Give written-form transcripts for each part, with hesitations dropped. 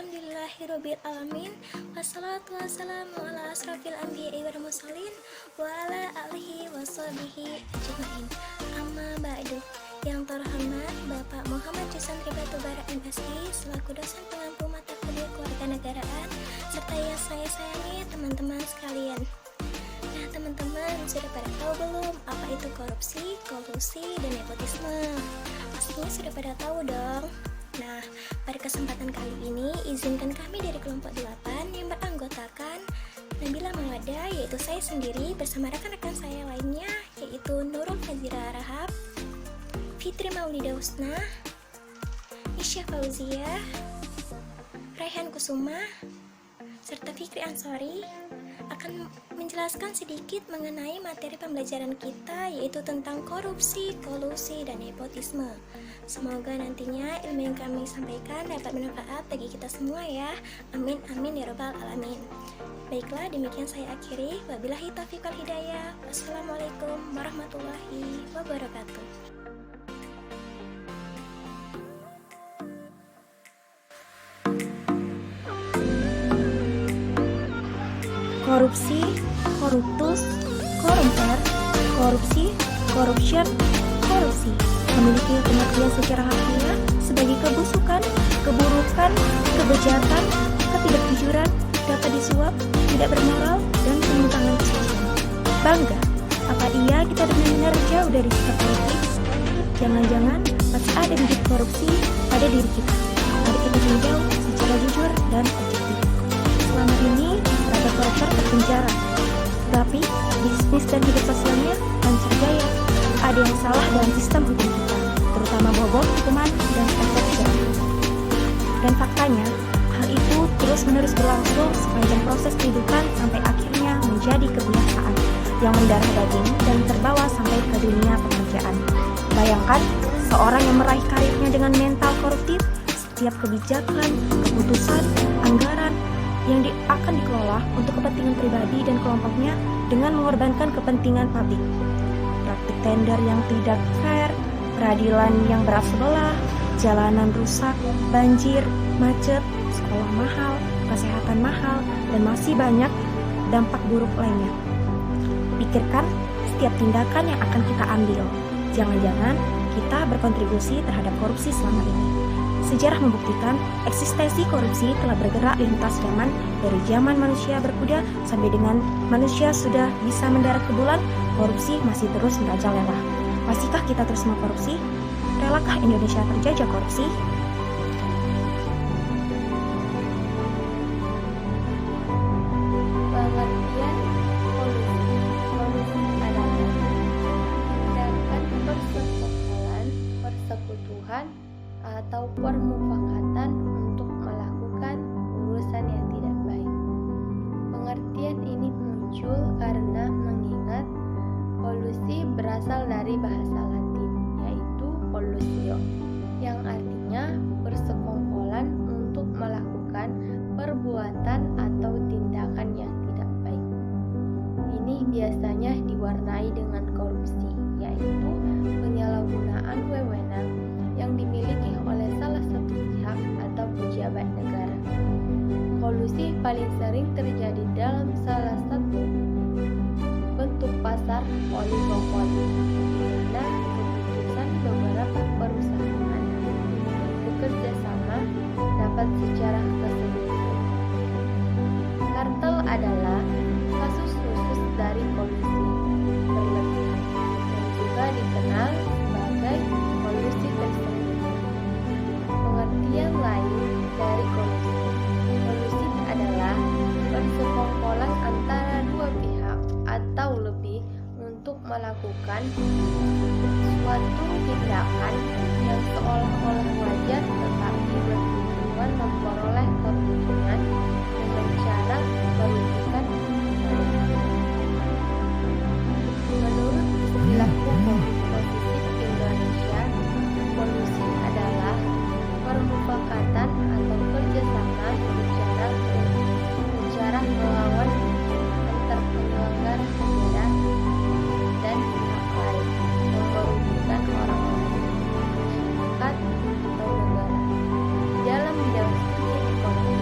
Alhamdulillahirabbil alamin. Wassalatu wassalamu ala asrofil anbiya'i wal mursalin wa ala alihi washabihi ajmain. Amma ba'du. Yang terhormat Bapak Muhammad Jusantri Batubara MSI selaku dosen pengampu mata kuliah kewarganegaraan serta yang saya sayangi teman-teman sekalian. Nah, teman-teman sudah pada tahu belum apa itu korupsi, kolusi, dan nepotisme? Pastinya sudah pada tahu dong. Nah, pada kesempatan kali ini izinkan kami dari kelompok 8 yang beranggotakan Nabila Mawada, yaitu saya sendiri bersama rekan-rekan saya lainnya, yaitu Nurul Fazira Rahab, Fitri Maulida Husna, Isya Fauzia, Raihan Kusuma, serta Fikri Ansori akan menjelaskan sedikit mengenai materi pembelajaran kita, yaitu tentang korupsi, kolusi, dan nepotisme. Semoga nantinya ilmu yang kami sampaikan dapat bermanfaat bagi kita semua ya. Amin amin ya robbal alamin. Baiklah, demikian saya akhiri. Wabillahi taufiq wal hidayah. Wassalamualaikum warahmatullahi wabarakatuh. Korupsi, koruptus, korumper, korupsi, corruption, korupsi memiliki pengertian secara harfiah sebagai kebusukan, keburukan, kebejatan, ketidakjujuran, dapat disuap, tidak bermoral, dan penyimpangan sosial. Bangga, apa iya kita benar-benar jauh dari sikap politik? Jangan-jangan masih ada bibit korupsi pada diri kita. Mari kita menjauh secara jujur dan objektif. Selama ini, para koruptor terpenjara, tapi bisnis dan hidup sosialnya lancar jaya. Ada yang salah dalam sistem hukum kita, terutama bobot hukuman dan efek jerah. Dan faktanya, hal itu terus-menerus berlangsung sepanjang proses kehidupan sampai akhirnya menjadi kebiasaan yang mendarah daging dan terbawa sampai ke dunia pekerjaan. Bayangkan, seorang yang meraih karirnya dengan mental koruptif, setiap kebijakan, keputusan, anggaran yang akan dikelola untuk kepentingan pribadi dan kelompoknya dengan mengorbankan kepentingan publik. Praktik tender yang tidak fair, peradilan yang berat sebelah, jalanan rusak, banjir, macet, sekolah mahal, kesehatan mahal, dan masih banyak dampak buruk lainnya. Pikirkan setiap tindakan yang akan kita ambil. Jangan-jangan kita berkontribusi terhadap korupsi selama ini. Sejarah membuktikan eksistensi korupsi telah bergerak lintas zaman, dari zaman manusia berkuda sampai dengan manusia sudah bisa mendarat ke bulan, korupsi masih terus merajalela. Masihkah kita terus mengkorupsi? Relakah Indonesia terjajah korupsi? Pengertian kolusi. Kolusi adalah tindakan persekongkolan, persekutuan, atau permufakatan untuk melakukan urusan yang tidak baik. Pengertian ini muncul karena mengingat kolusi berasal dari bahasa Latin, yaitu collusio, yang artinya persekongkolan untuk melakukan perbuatan atau tindakan yang tidak baik. Ini biasanya diwarnai dengan korupsi, yaitu penyalahgunaan wewenang yang dimiliki oleh salah satu pihak atau pejabat negara. Kolusi paling sering terjadi dalam salah satu bentuk pasar oligopoli, di mana keputusan beberapa perusahaan bekerja sama dapat secara keseluruhan. Kartel adalah kasus khusus dari kolusi berlebihan dan juga dikenal sebagai kolusi tersembunyi. Pengertian lain dari kolusi. Kolusi adalah persekongkolan antara dua pihak atau lebih untuk melakukan suatu tindakan yang seolah-olah wajar tetapi bertujuan memperoleh keuntungan dengan cara merugikan orang lain. Menurut istilah hukum positif Indonesia, kolusi adalah permufakatan atau kerjasama secara melawan antar penyelenggara negara dan pihak lain yang merugikan orang lain, masyarakat, atau negara. Dalam bidang studi ekonomi,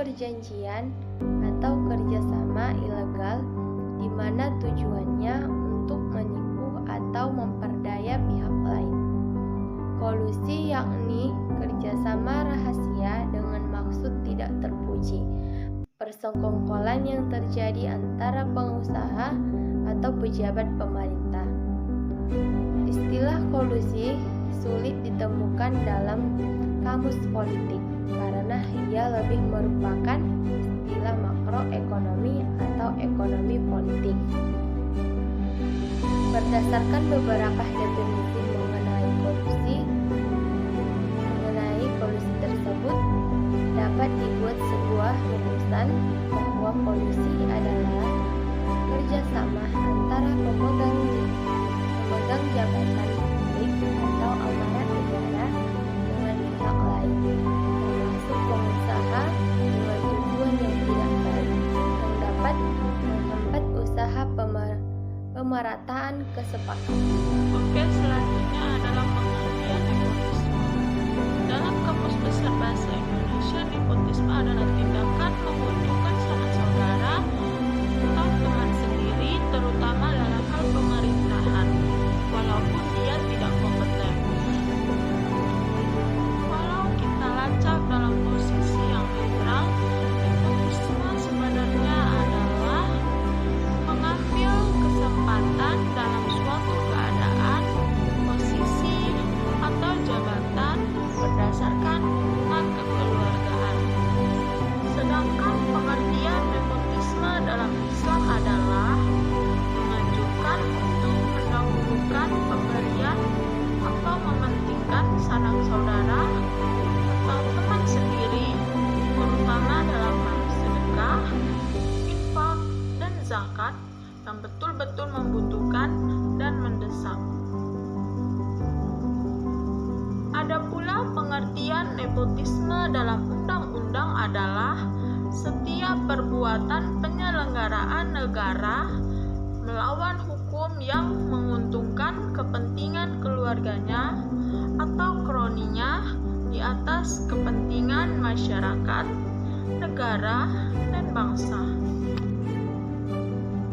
perjanjian atau kerjasama ilegal di mana tujuannya untuk menipu atau memperdaya pihak lain. Kolusi yakni kerjasama rahasia dengan maksud tidak terpuji, persekongkolan yang terjadi antara pengusaha atau pejabat pemerintah. Istilah kolusi sulit ditemukan dalam kamus politik karena ia lebih merupakan istilah makroekonomi atau ekonomi politik. Berdasarkan beberapa definisi mengenai kolusi tersebut, dapat dibuat sebuah rumusan bahwa kolusi adalah kerjasama antara pemegang jabatan publik atau amanat negara dengan pihak lain, termasuk pengusaha dengan tujuan yang tidak baik yang dapat menghambat usaha pemerataan kesepakatan. Oke, selanjutnya adalah pengertian nepotisme. Dalam Kamus Besar Bahasa Indonesia, nepotisme adalah tindakan menguntungkan sanak saudara atau teman sendiri, terutama dalam hal pemerintahan, walaupun dia tidak kompeten. Walau kita lacak dalam posisi yang netral, nepotisme sebenarnya adalah mengambil kesempatan dalam suatu keadaan, posisi, atau jabatan berdasarkan hubungan kekeluargaan. Sedangkan pengertian nepotisme dalam Islam adalah mengajukan untuk mendahulukan pemberian atau mementingkan sanak saudara atau teman sendiri, terutama dalam hal sedekah, infak, dan zakat yang betul-betul membutuhkan dan mendesak. Ada pula pengertian nepotisme dalam undang-undang adalah setiap perbuatan penyelenggaraan negara melawan hukum yang menguntungkan kepentingan keluarganya atau kroninya di atas kepentingan masyarakat, negara, dan bangsa.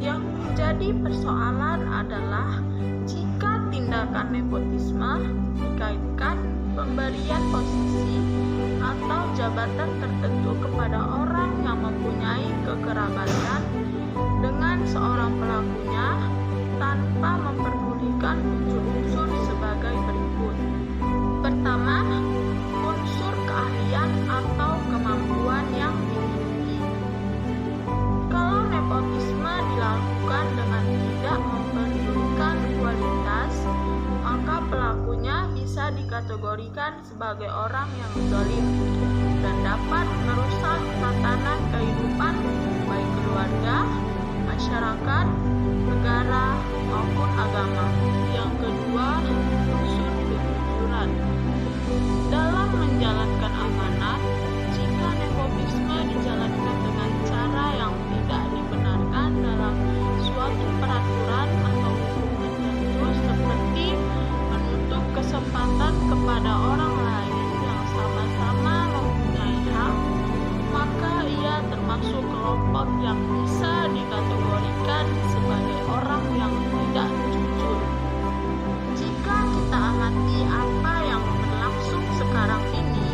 Yang menjadi persoalan adalah jika tindakan nepotisme dikaitkan pemberian posisi atau jabatan tertentu kepada orang yang mempunyai kekerabatan dengan seorang pelakunya tanpa memperdulikan unsur-unsur sebagai berikut. Pertama, unsur keahlian atau kemampuan yang dimiliki. Kalau nepotisme dilakukan dengan tidak memperdulikan kualitas, maka pelakunya bisa dikategorikan sebagai orang yang zalim dan dapat merusak tatanan kehidupan baik keluarga, masyarakat, negara, maupun agama. Yang kedua, unsur kejujuran. Dalam menjalankan amanat, jika nepotisme dijalankan dengan cara yang tidak dibenarkan dalam suatu peraturan atau hukum tertentu seperti menutup kesempatan kepada orang lain yang sama-sama mempunyai hak, maka ia termasuk kelompok yang bisa dikategorikan sebagai orang yang tidak jujur. Jika kita amati apa yang berlangsung sekarang ini,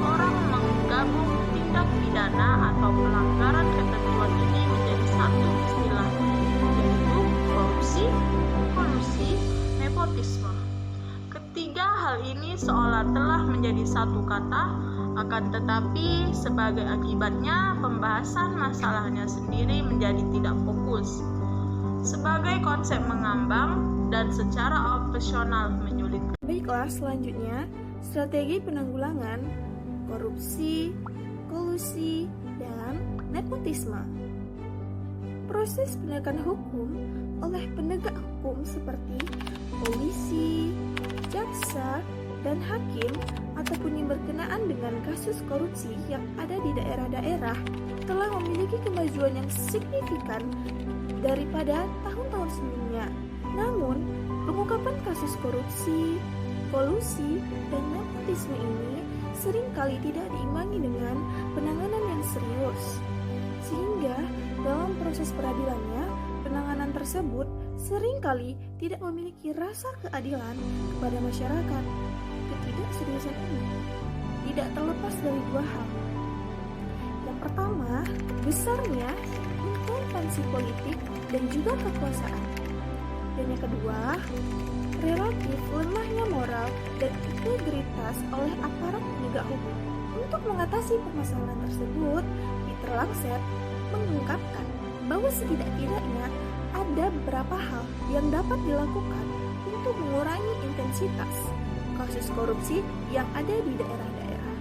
orang menggabung tindak pidana atau pelanggaran ketentuan ini menjadi satu istilah, yaitu korupsi, kolusi, nepotisme. Ketiga hal ini seolah telah menjadi satu kata, akan tetapi sebagai akibatnya pembahasan masalahnya sendiri menjadi tidak fokus. Sebagai konsep mengambang dan secara operasional menyulitkan. Baiklah, selanjutnya strategi penanggulangan korupsi, kolusi, dan nepotisme. Proses penegakan hukum oleh penegak hukum seperti polisi, jaksa, dan hakim ataupun yang berkenaan dengan kasus korupsi yang ada di daerah-daerah telah memiliki kemajuan yang signifikan daripada tahun-tahun sebelumnya. Namun, pengungkapan kasus korupsi, kolusi, dan nepotisme ini seringkali tidak diimbangi dengan penanganan yang serius. Sehingga dalam proses peradilannya, penanganan tersebut seringkali tidak memiliki rasa keadilan kepada masyarakat. Ketidakseriusan ini tidak terlepas dari dua hal. Yang pertama, besarnya intervensi politik dan juga kekuasaan. Dan yang kedua, relatif lemahnya moral dan integritas oleh aparat penegak hukum. Untuk mengatasi permasalahan tersebut, Peter Lancet mengungkapkan bahwa setidak-tidaknya ada beberapa hal yang dapat dilakukan untuk mengurangi intensitas kasus korupsi yang ada di daerah-daerah.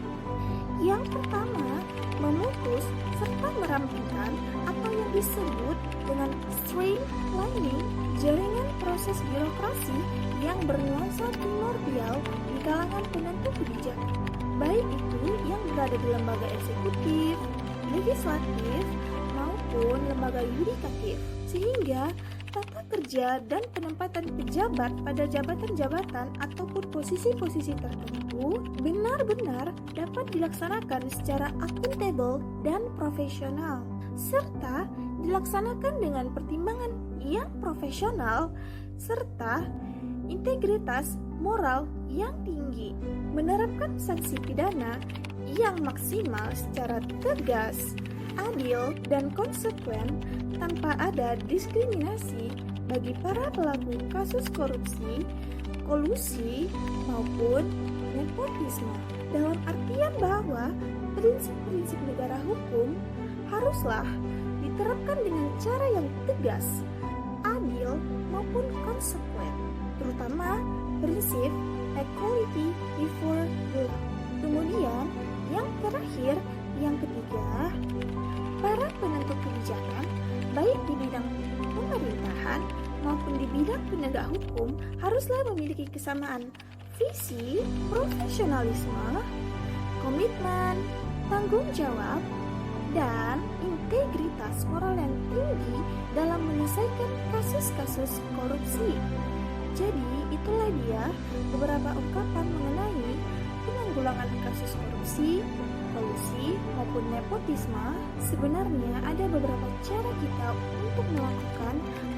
Yang pertama, memutus serta merampingkan apa yang disebut dengan streamlining jaringan proses birokrasi yang bernuansa primordial di kalangan penentu kebijakan, baik itu yang berada di lembaga eksekutif, legislatif, maupun lembaga yudikatif, sehingga tata kerja dan penempatan pejabat pada jabatan-jabatan ataupun posisi-posisi tertentu benar-benar dapat dilaksanakan secara akuntabel dan profesional, serta dilaksanakan dengan pertimbangan yang profesional serta integritas moral yang tinggi, menerapkan sanksi pidana yang maksimal secara tegas, adil, dan konsekuen tanpa ada diskriminasi bagi para pelaku kasus korupsi, kolusi, maupun nepotisme, dalam artian bahwa prinsip-prinsip negara hukum haruslah diterapkan dengan cara yang tegas, adil, maupun konsekuen, terutama prinsip equality before the law. Kemudian, yang terakhir, yang ketiga, para penentu kebijakan, baik di bidang pemerintahan maupun di bidang penegak hukum, haruslah memiliki kesamaan visi, profesionalisme, komitmen, tanggung jawab, dan integritas moral yang tinggi dalam menyelesaikan kasus-kasus korupsi. Jadi, itulah dia beberapa ungkapan mengenai penanggulangan kasus korupsi, kolusi, maupun nepotisme. Sebenarnya ada beberapa cara kita untuk melakukan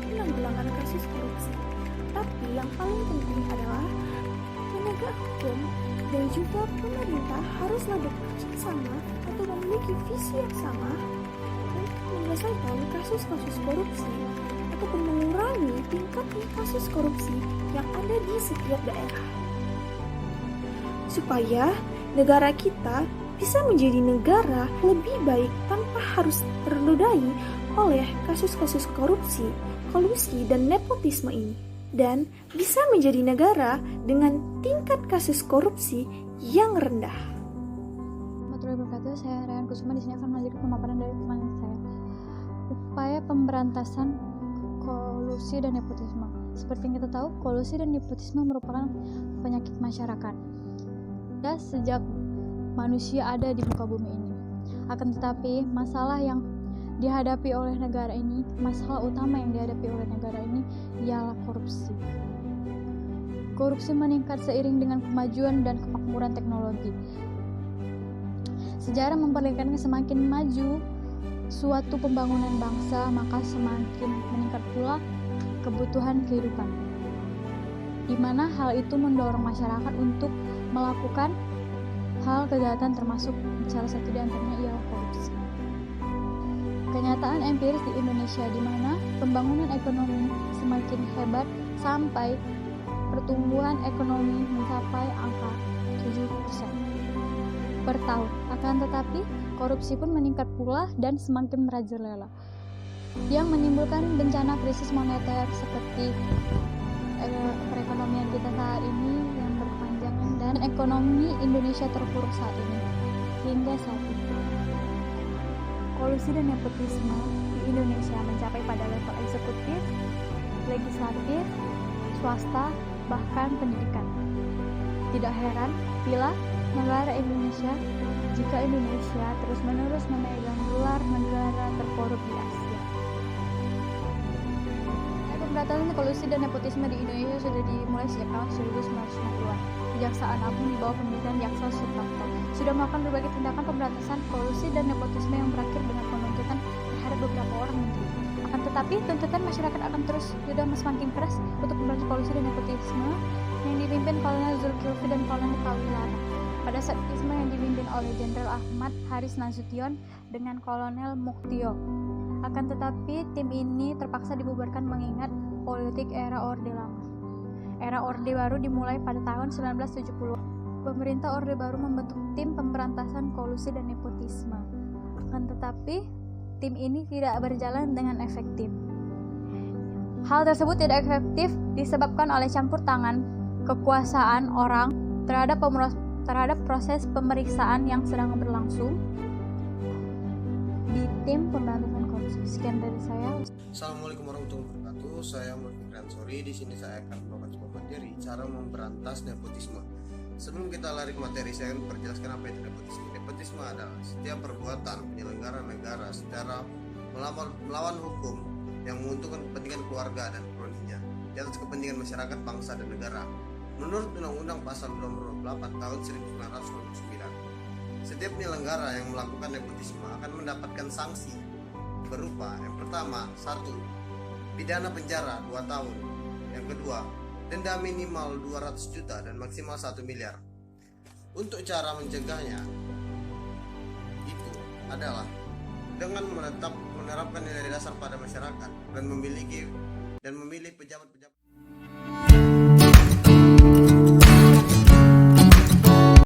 penanggulangan kasus korupsi. Tapi yang paling penting adalah penegak hukum dan juga pemerintah haruslah bekerja sama atau memiliki visi yang sama untuk menyelesaikan kasus-kasus korupsi ataupun mengurangi tingkat kasus korupsi yang ada di setiap daerah, supaya negara kita bisa menjadi negara lebih baik tanpa harus ternodai oleh kasus-kasus korupsi, kolusi, dan nepotisme ini, dan bisa menjadi negara dengan tingkat kasus korupsi yang rendah. Warahmatullahi wabarakatuh. Saya Ryan Kusuma, di sini akan melanjutkan pemaparan dari teman saya. Upaya pemberantasan kolusi dan nepotisme. Seperti yang kita tahu, kolusi dan nepotisme merupakan penyakit masyarakat. Ya, sejak manusia ada di muka bumi ini. Akan tetapi, masalah yang dihadapi oleh negara ini, masalah utama yang dihadapi oleh negara ini ialah korupsi. Korupsi meningkat seiring dengan kemajuan dan kemakmuran teknologi. Sejarah memperlihatkan semakin maju suatu pembangunan bangsa, maka semakin meningkat pula kebutuhan kehidupan, di mana hal itu mendorong masyarakat untuk melakukan hal kejahatan, termasuk salah satu di antaranya ialah korupsi. Kenyataan empiris di Indonesia, di mana pembangunan ekonomi semakin hebat sampai pertumbuhan ekonomi mencapai angka 7% per tahun. Akan tetapi, korupsi pun meningkat pula dan semakin merajalela, yang menimbulkan bencana krisis moneter seperti perekonomian kita saat ini yang berkepanjangan, dan ekonomi Indonesia terpuruk saat ini hingga saat ini. Kolusi dan nepotisme di Indonesia mencapai pada level eksekutif, legislatif, swasta, bahkan pendidikan. Tidak heran bila negara Indonesia, jika Indonesia terus-menerus memegang gelar negara terkorup di Asia. Pemberantasan kolusi dan nepotisme di Indonesia sudah dimulai sejak tahun 1990-an. Kejaksaan Agung di bawah pemerintahan Jaksa Suprapto sudah melakukan berbagai tindakan pemberantasan kolusi dan nepotisme yang berakhir dengan penuntutan terhadap beberapa orang menteri. Akan tetapi, tuntutan masyarakat akan terus semakin keras untuk memberantas kolusi dan nepotisme yang dipimpin Kolonel Zulkifli dan Kolonel Kawilara. Pada saat nepotisme yang dipimpin oleh Jenderal Ahmad Haris Nasution dengan Kolonel Muktio. Akan tetapi, tim ini terpaksa dibubarkan mengingat politik era Orde Lama. Era Orde Baru dimulai pada tahun 1970. Pemerintah Orde Baru membentuk tim pemberantasan kolusi dan nepotisme. Akan tetapi, tim ini tidak berjalan dengan efektif. Hal tersebut tidak efektif disebabkan oleh campur tangan kekuasaan orang terhadap proses pemeriksaan yang sedang berlangsung di tim pemberantasan korupsi. Sekian dari saya. Assalamualaikum warahmatullahi wabarakatuh. Saya Mulfikri Ansori. Di sini saya akan membawakan sebuah materi cara memberantas nepotisme. Sebelum kita lari ke materi, saya akan perjelaskan apa itu nepotisme. Nepotisme adalah setiap perbuatan penyelenggara negara secara melawan hukum yang menguntungkan kepentingan keluarga dan kroninya di atas kepentingan masyarakat, bangsa, dan negara. Menurut Undang-Undang Pasal 28 tahun 1999, setiap penyelenggara yang melakukan nepotisme akan mendapatkan sanksi berupa yang pertama, 1. Pidana penjara 2 tahun. Yang kedua, denda minimal 200 juta dan maksimal 1 miliar. Untuk cara mencegahnya itu adalah dengan menerapkan nilai dasar pada masyarakat dan memilih pejabat-pejabat